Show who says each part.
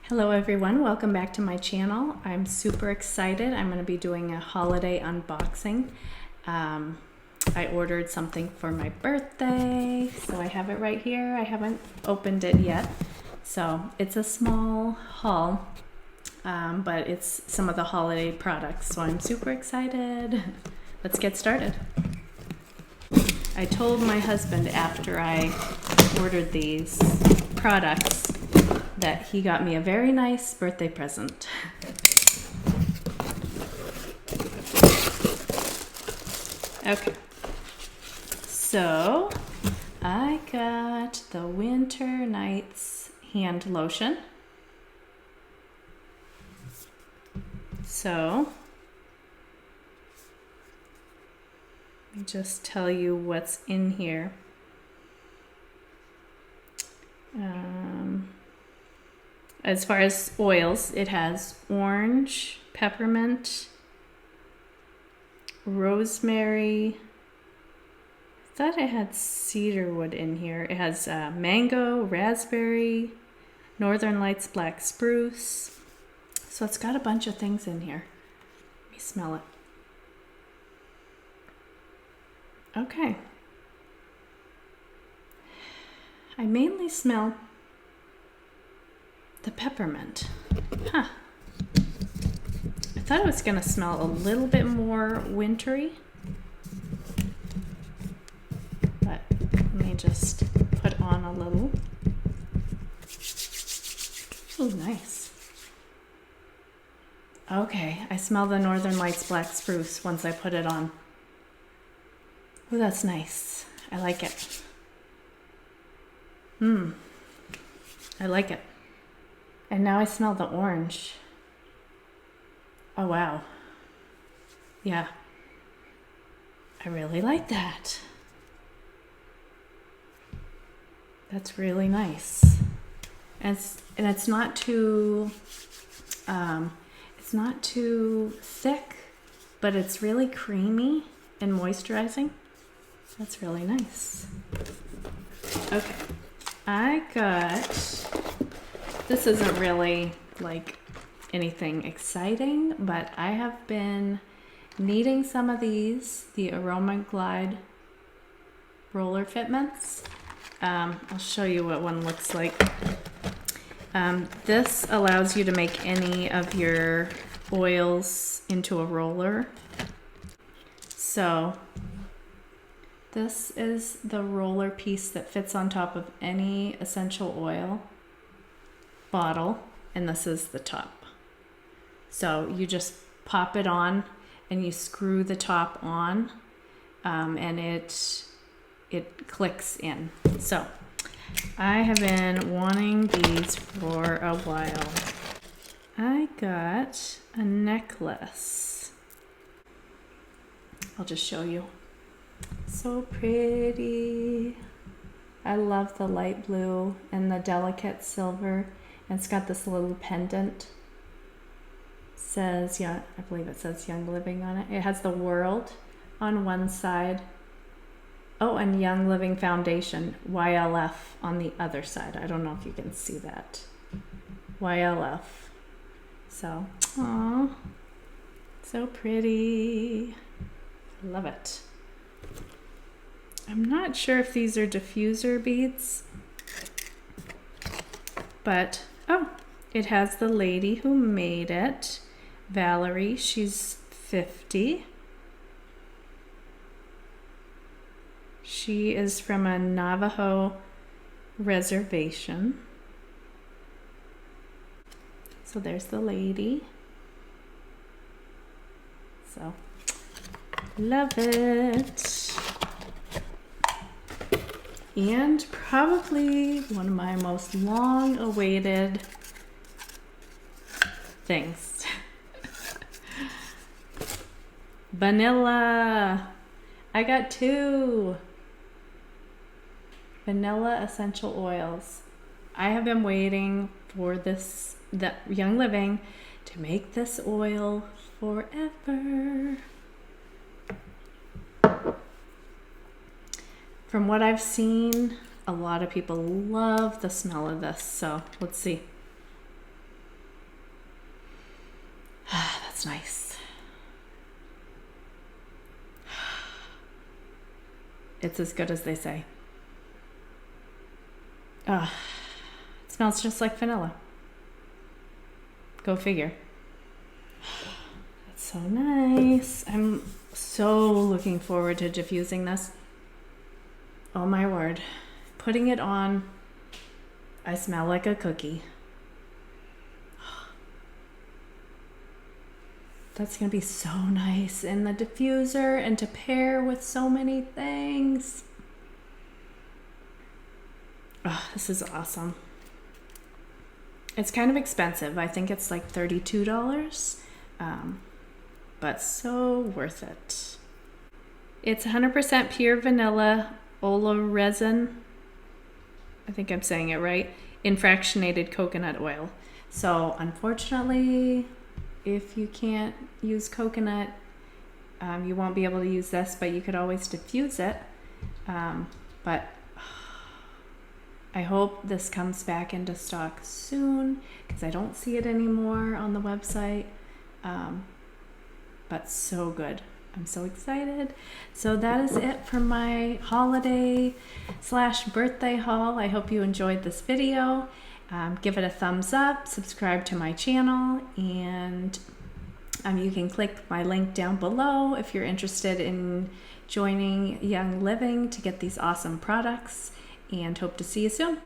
Speaker 1: Hello everyone, welcome back to my channel. I'm super excited. I'm going to be doing a holiday unboxing. I ordered something for my birthday, so I have it right here. I haven't opened it yet. So it's a small haul, but it's some of the holiday products, so I'm super excited. Let's get started. I told my husband after I ordered these products that he got me a very nice birthday present. Okay, so I got the Winter Nights hand lotion. So let me just tell you what's in here. As far as oils, it has orange, peppermint, rosemary. I thought it had cedarwood in here. It has mango, raspberry, Northern Lights black spruce. So it's got a bunch of things in here. Let me smell it. Okay. I mainly smell the peppermint. Huh. I thought it was gonna smell a little bit more wintry, but let me just put on a little. Oh, nice. Okay, I smell the Northern Lights black spruce once I put it on. Oh, that's nice. I like it. I like it. And now I smell the orange. Oh, wow. Yeah. I really like that. That's really nice. And it's not too thick, but it's really creamy and moisturizing. That's really nice. Okay. This isn't really like anything exciting, but I have been needing some of these, the Aroma Glide roller fitments. I'll show you what one looks like. This allows you to make any of your oils into a roller. So this is the roller piece that fits on top of any essential oil bottle, and this is the top. So you just pop it on and you screw the top on, and it clicks in. So I have been wanting these for a while. I got a necklace. I'll just show you. So pretty. I love the light blue and the delicate silver. And it's got this little pendant. Says, yeah, I believe it says Young Living on it. It has the world on one side. Oh, and Young Living Foundation, YLF, on the other side. I don't know if you can see that. YLF. So, aw, so pretty. I love it. I'm not sure if these are diffuser beads, but oh, it has the lady who made it, Valerie. She's 50. She is from a Navajo reservation. So there's the lady. So, love it. And probably one of my most long-awaited things. Vanilla. I got 2 vanilla essential oils. I have been waiting for the Young Living to make this oil forever. From what I've seen, a lot of people love the smell of this, so let's see. that's nice. It's as good as they say. It smells just like vanilla. Go figure. That's so nice. I'm so looking forward to diffusing this. Oh my word. Putting it on, I smell like a cookie. That's gonna be so nice in the diffuser and to pair with so many things. Oh, this is awesome. It's kind of expensive. I think it's like $32, but so worth it. It's 100% pure vanilla oleoresin. I think I'm saying it right. In fractionated coconut oil. So unfortunately, if you can't use coconut, you won't be able to use this, but you could always diffuse it. But I hope this comes back into stock soon because I don't see it anymore on the website. But so good. I'm so excited. So that is it for my holiday/birthday haul. I hope you enjoyed this video. Give it a thumbs up, subscribe to my channel, and you can click my link down below if you're interested in joining Young Living to get these awesome products, and hope to see you soon.